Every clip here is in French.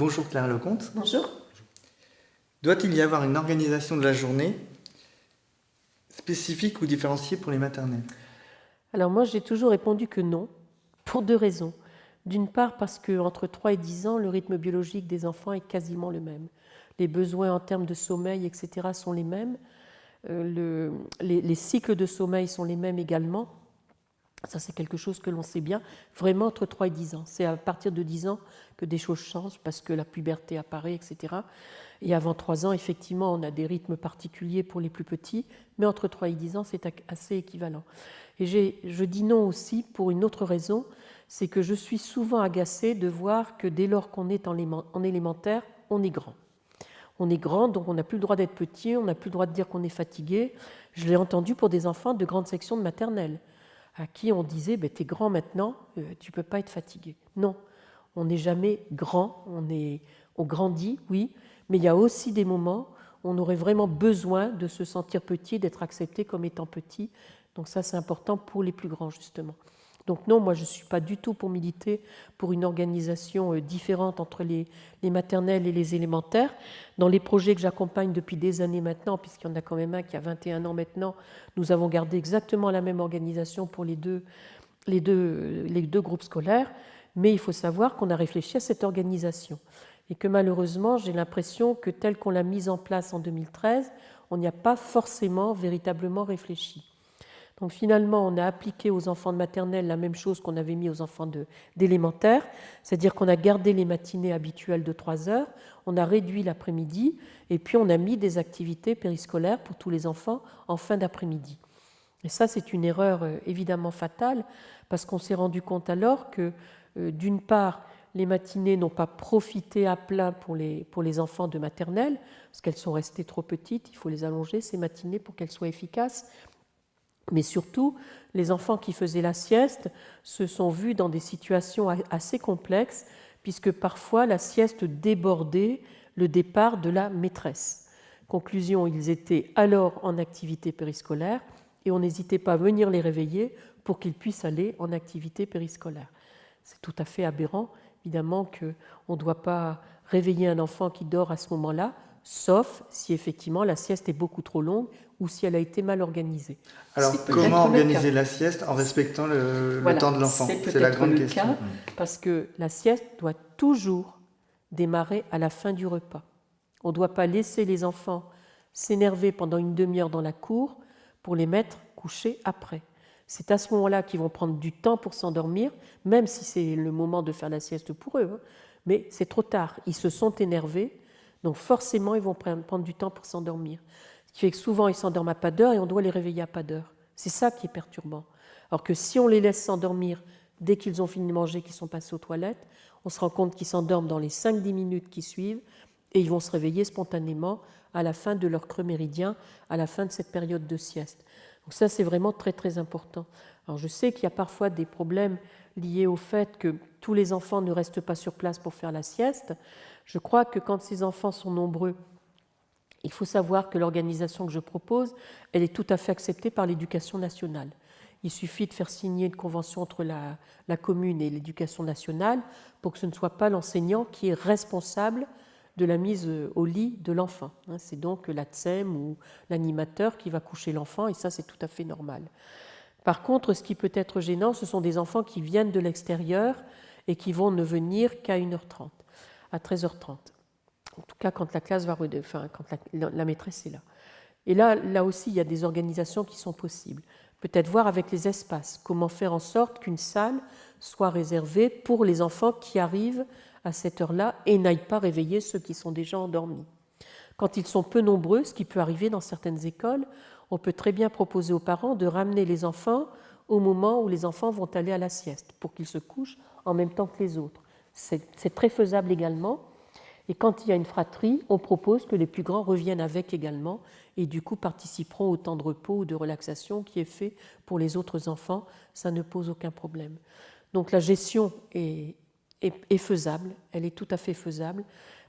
Bonjour Claire Lecomte. Bonjour. Doit-il y avoir une organisation de la journée spécifique ou différenciée pour les maternelles? Alors moi, j'ai toujours répondu que non, pour deux raisons. D'une part, parce qu'entre 3 et 10 ans, le rythme biologique des enfants est quasiment le même. Les besoins en termes de sommeil, etc., sont les mêmes. Les cycles de sommeil sont les mêmes également. Ça, c'est quelque chose que l'on sait bien, vraiment entre 3 et 10 ans. C'est à partir de 10 ans que des choses changent parce que la puberté apparaît, etc. Et avant 3 ans, effectivement, on a des rythmes particuliers pour les plus petits, mais entre 3 et 10 ans, c'est assez équivalent. Et je dis non aussi pour une autre raison, c'est que je suis souvent agacée de voir que dès lors qu'on est en élémentaire, on est grand. On est grand, donc on n'a plus le droit d'être petit, on n'a plus le droit de dire qu'on est fatigué. Je l'ai entendu pour des enfants de grande section de maternelle, à qui on disait « t'es grand maintenant, tu ne peux pas être fatigué ». Non, on n'est jamais grand, on grandit, oui, mais il y a aussi des moments où on aurait vraiment besoin de se sentir petit, d'être accepté comme étant petit. Donc ça, c'est important pour les plus grands, justement. Donc non, moi, je ne suis pas du tout pour militer pour une organisation différente entre les maternelles et les élémentaires. Dans les projets que j'accompagne depuis des années maintenant, puisqu'il y en a quand même un qui a 21 ans maintenant, nous avons gardé exactement la même organisation pour les deux groupes scolaires, mais il faut savoir qu'on a réfléchi à cette organisation et que malheureusement, j'ai l'impression que telle qu'on l'a mise en place en 2013, on n'y a pas forcément véritablement réfléchi. Donc finalement, on a appliqué aux enfants de maternelle la même chose qu'on avait mis aux enfants d'élémentaire, c'est-à-dire qu'on a gardé les matinées habituelles de 3 heures, on a réduit l'après-midi, et puis on a mis des activités périscolaires pour tous les enfants en fin d'après-midi. Et ça, c'est une erreur évidemment fatale, parce qu'on s'est rendu compte alors que, d'une part, les matinées n'ont pas profité à plein pour les enfants de maternelle, parce qu'elles sont restées trop petites, il faut les allonger, ces matinées, pour qu'elles soient efficaces. Mais surtout, les enfants qui faisaient la sieste se sont vus dans des situations assez complexes, puisque parfois la sieste débordait le départ de la maîtresse. Conclusion, ils étaient alors en activité périscolaire et on n'hésitait pas à venir les réveiller pour qu'ils puissent aller en activité périscolaire. C'est tout à fait aberrant, évidemment, qu'on ne doit pas réveiller un enfant qui dort à ce moment-là, sauf si effectivement la sieste est beaucoup trop longue ou si elle a été mal organisée. Alors, comment organiser la sieste en respectant le temps de l'enfant? C'est la grande question. Cas, parce que la sieste doit toujours démarrer à la fin du repas. On ne doit pas laisser les enfants s'énerver pendant une demi-heure dans la cour pour les mettre couchés après. C'est à ce moment-là qu'ils vont prendre du temps pour s'endormir, même si c'est le moment de faire la sieste pour eux. Mais c'est trop tard. Ils se sont énervés, donc forcément, ils vont prendre du temps pour s'endormir. Ce qui fait que souvent, ils s'endorment à pas d'heure et on doit les réveiller à pas d'heure. C'est ça qui est perturbant. Alors que si on les laisse s'endormir dès qu'ils ont fini de manger, qu'ils sont passés aux toilettes, on se rend compte qu'ils s'endorment dans les 5-10 minutes qui suivent et ils vont se réveiller spontanément à la fin de leur creux méridien, à la fin de cette période de sieste. Donc ça, c'est vraiment très très important. Alors je sais qu'il y a parfois des problèmes liés au fait que tous les enfants ne restent pas sur place pour faire la sieste. Je crois que quand ces enfants sont nombreux, il faut savoir que l'organisation que je propose, elle est tout à fait acceptée par l'Éducation nationale. Il suffit de faire signer une convention entre la commune et l'Éducation nationale pour que ce ne soit pas l'enseignant qui est responsable de la mise au lit de l'enfant. C'est donc l'ATSEM ou l'animateur qui va coucher l'enfant, et ça, c'est tout à fait normal. Par contre, ce qui peut être gênant, ce sont des enfants qui viennent de l'extérieur et qui vont ne venir qu'à 1h30, à 13h30. En tout cas, quand la classe va quand la maîtresse est là. Et là aussi, il y a des organisations qui sont possibles. Peut-être voir avec les espaces, comment faire en sorte qu'une salle soit réservée pour les enfants qui arrivent à cette heure-là et n'aillent pas réveiller ceux qui sont déjà endormis. Quand ils sont peu nombreux, ce qui peut arriver dans certaines écoles, on peut très bien proposer aux parents de ramener les enfants au moment où les enfants vont aller à la sieste, pour qu'ils se couchent en même temps que les autres. C'est très faisable également. Et quand il y a une fratrie, on propose que les plus grands reviennent avec également et du coup participeront au temps de repos ou de relaxation qui est fait pour les autres enfants. Ça ne pose aucun problème. Donc la gestion est faisable, elle est tout à fait faisable.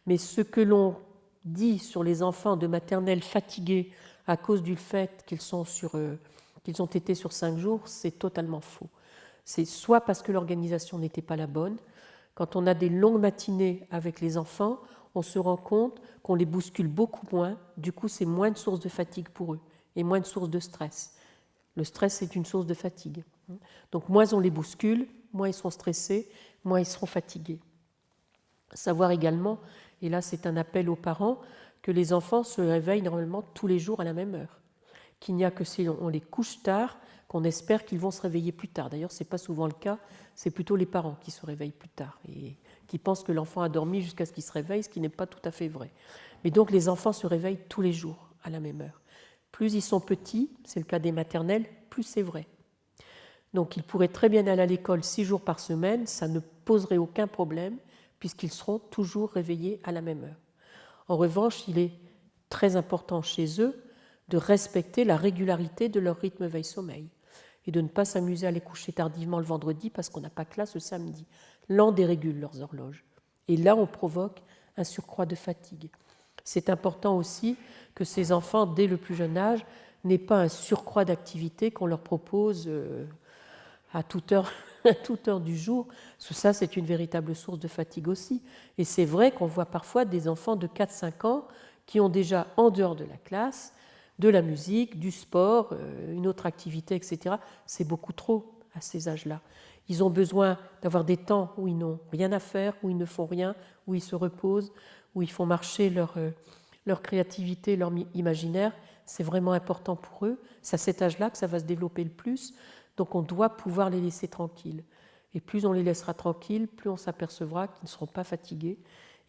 Mais ce que l'on dit sur les enfants de maternelle fatigués à cause du fait qu'ils ont été sur 5 jours, c'est totalement faux. C'est soit parce que l'organisation n'était pas la bonne, Quand on a des longues matinées avec les enfants, on se rend compte qu'on les bouscule beaucoup moins. Du coup, c'est moins de source de fatigue pour eux et moins de source de stress. Le stress, c'est une source de fatigue. Donc, moins on les bouscule, moins ils sont stressés, moins ils seront fatigués. Savoir également, et là c'est un appel aux parents, que les enfants se réveillent normalement tous les jours à la même heure. Qu'il n'y a que si on les couche tard, qu'on espère qu'ils vont se réveiller plus tard. D'ailleurs, ce n'est pas souvent le cas, c'est plutôt les parents qui se réveillent plus tard et qui pensent que l'enfant a dormi jusqu'à ce qu'il se réveille, ce qui n'est pas tout à fait vrai. Mais donc les enfants se réveillent tous les jours à la même heure. Plus ils sont petits, c'est le cas des maternelles, plus c'est vrai. Donc ils pourraient très bien aller à l'école 6 jours par semaine, ça ne poserait aucun problème, puisqu'ils seront toujours réveillés à la même heure. En revanche, il est très important chez eux de respecter la régularité de leur rythme veille-sommeil et de ne pas s'amuser à les coucher tardivement le vendredi parce qu'on n'a pas classe le samedi. Là, on dérégule leurs horloges. Et là, on provoque un surcroît de fatigue. C'est important aussi que ces enfants, dès le plus jeune âge, n'aient pas un surcroît d'activité qu'on leur propose à toute heure du jour, parce que ça, c'est une véritable source de fatigue aussi. Et c'est vrai qu'on voit parfois des enfants de 4-5 ans qui ont déjà, en dehors de la classe, de la musique, du sport, une autre activité, etc. C'est beaucoup trop à ces âges-là. Ils ont besoin d'avoir des temps où ils n'ont rien à faire, où ils ne font rien, où ils se reposent, où ils font marcher leur créativité, leur imaginaire. C'est vraiment important pour eux. C'est à cet âge-là que ça va se développer le plus. Donc on doit pouvoir les laisser tranquilles. Et plus on les laissera tranquilles, plus on s'apercevra qu'ils ne seront pas fatigués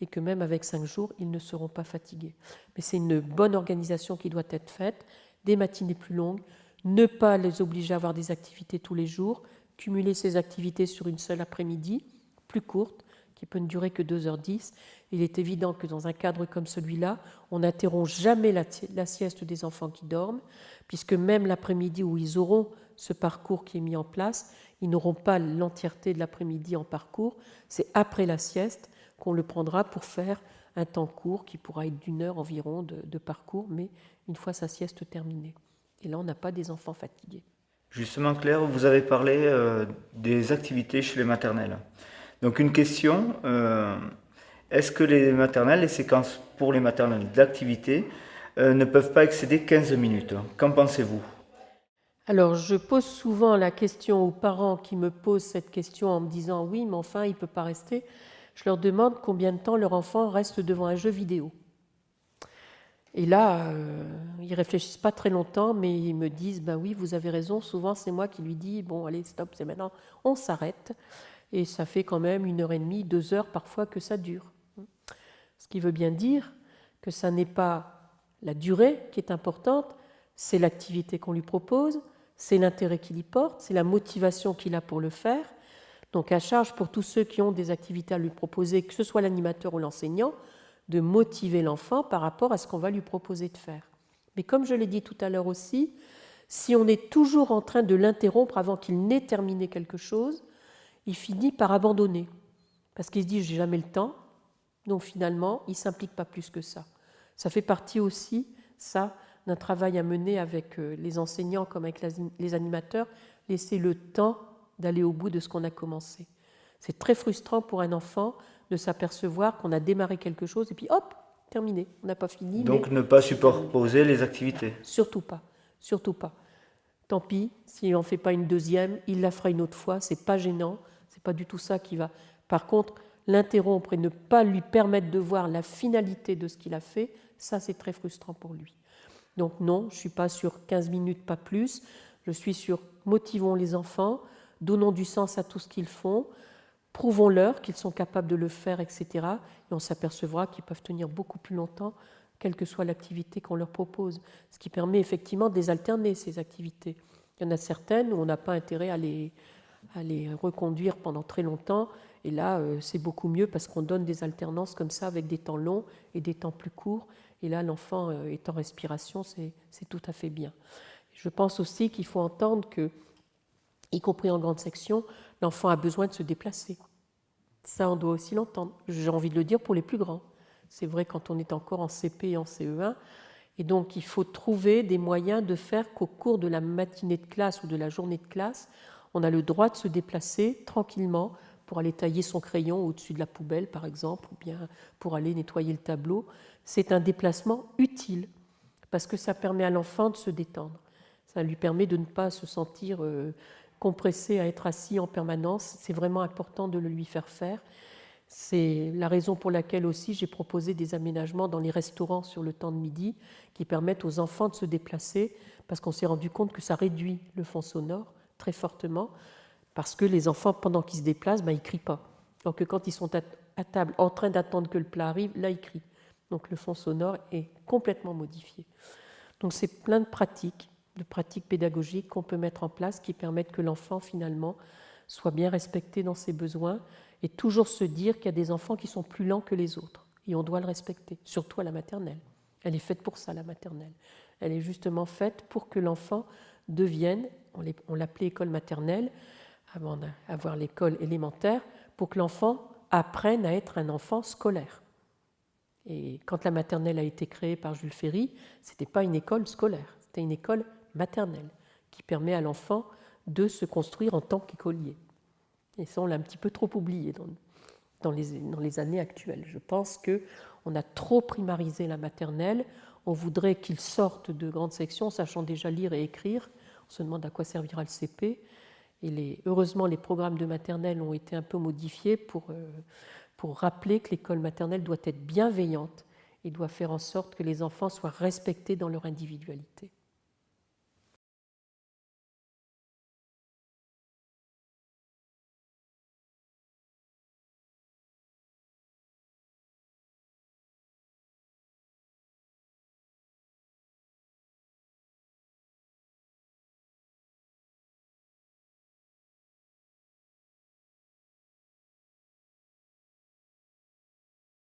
et que même avec 5 jours, ils ne seront pas fatigués. Mais c'est une bonne organisation qui doit être faite, des matinées plus longues, ne pas les obliger à avoir des activités tous les jours, cumuler ces activités sur une seule après-midi, plus courte, qui peut ne durer que 2h10. Il est évident que dans un cadre comme celui-là, on n'interrompt jamais la sieste des enfants qui dorment, puisque même l'après-midi où ils auront ce parcours qui est mis en place, ils n'auront pas l'entièreté de l'après-midi en parcours. C'est après la sieste qu'on le prendra pour faire un temps court qui pourra être d'1 heure environ de parcours, mais une fois sa sieste terminée. Et là, on n'a pas des enfants fatigués. Justement, Claire, vous avez parlé des activités chez les maternelles. Donc une question, est-ce que les séquences pour les maternelles d'activités ne peuvent pas excéder 15 minutes? Qu'en pensez-vous? Alors, je pose souvent la question aux parents qui me posent cette question en me disant « oui, mais enfin, il ne peut pas rester ». Je leur demande combien de temps leur enfant reste devant un jeu vidéo. Et là, ils réfléchissent pas très longtemps, mais ils me disent « ben oui, vous avez raison, souvent c'est moi qui lui dis « bon, allez, stop, c'est maintenant, on s'arrête ». Et ça fait quand même 1h30, 2 heures parfois que ça dure. Ce qui veut bien dire que ça n'est pas la durée qui est importante, c'est l'activité qu'on lui propose, c'est l'intérêt qu'il y porte, c'est la motivation qu'il a pour le faire. Donc à charge pour tous ceux qui ont des activités à lui proposer, que ce soit l'animateur ou l'enseignant, de motiver l'enfant par rapport à ce qu'on va lui proposer de faire. Mais comme je l'ai dit tout à l'heure aussi, si on est toujours en train de l'interrompre avant qu'il n'ait terminé quelque chose, il finit par abandonner. Parce qu'il se dit « j'ai jamais le temps », donc finalement, il ne s'implique pas plus que ça. Ça fait partie aussi, ça, d'un travail à mener avec les enseignants comme avec les animateurs, laisser le temps d'aller au bout de ce qu'on a commencé. C'est très frustrant pour un enfant de s'apercevoir qu'on a démarré quelque chose et puis hop, terminé, on n'a pas fini. Donc ne pas superposer les activités. Surtout pas, surtout pas. Tant pis, s'il n'en fait pas une deuxième, il la fera une autre fois, c'est pas gênant, c'est pas du tout ça qui va. Par contre, l'interrompre et ne pas lui permettre de voir la finalité de ce qu'il a fait, ça c'est très frustrant pour lui. Donc non, je ne suis pas sur 15 minutes, pas plus. Je suis sur motivons les enfants, donnons du sens à tout ce qu'ils font, prouvons-leur qu'ils sont capables de le faire, etc. Et on s'apercevra qu'ils peuvent tenir beaucoup plus longtemps, quelle que soit l'activité qu'on leur propose. Ce qui permet effectivement de les alterner, ces activités. Il y en a certaines où on n'a pas intérêt à les reconduire pendant très longtemps. Et là, c'est beaucoup mieux parce qu'on donne des alternances comme ça avec des temps longs et des temps plus courts. Et là, l'enfant est en respiration, c'est tout à fait bien. Je pense aussi qu'il faut entendre que, y compris en grande section, l'enfant a besoin de se déplacer. Ça, on doit aussi l'entendre. J'ai envie de le dire pour les plus grands. C'est vrai quand on est encore en CP et en CE1. Et donc, il faut trouver des moyens de faire qu'au cours de la matinée de classe ou de la journée de classe, on a le droit de se déplacer tranquillement pour aller tailler son crayon au-dessus de la poubelle, par exemple, ou bien pour aller nettoyer le tableau. C'est un déplacement utile parce que ça permet à l'enfant de se détendre. Ça lui permet de ne pas se sentir compressé à être assis en permanence. C'est vraiment important de le lui faire faire. C'est la raison pour laquelle aussi j'ai proposé des aménagements dans les restaurants sur le temps de midi qui permettent aux enfants de se déplacer parce qu'on s'est rendu compte que ça réduit le fond sonore très fortement parce que les enfants, pendant qu'ils se déplacent, ils ne crient pas. Alors que quand ils sont à table en train d'attendre que le plat arrive, là, ils crient. Donc le fond sonore est complètement modifié. Donc c'est plein de pratiques pédagogiques qu'on peut mettre en place qui permettent que l'enfant, finalement, soit bien respecté dans ses besoins et toujours se dire qu'il y a des enfants qui sont plus lents que les autres. Et on doit le respecter, surtout à la maternelle. Elle est faite pour ça, la maternelle. Elle est justement faite pour que l'enfant devienne, on l'appelait école maternelle, avant d'avoir l'école élémentaire, pour que l'enfant apprenne à être un enfant scolaire. Et quand la maternelle a été créée par Jules Ferry, ce n'était pas une école scolaire, c'était une école maternelle qui permet à l'enfant de se construire en tant qu'écolier. Et ça, on l'a un petit peu trop oublié dans les années actuelles. Je pense qu'on a trop primarisé la maternelle. On voudrait qu'il sorte de grandes sections, sachant déjà lire et écrire. On se demande à quoi servira le CP. Et heureusement, les programmes de maternelle ont été un peu modifiés pour rappeler que l'école maternelle doit être bienveillante et doit faire en sorte que les enfants soient respectés dans leur individualité.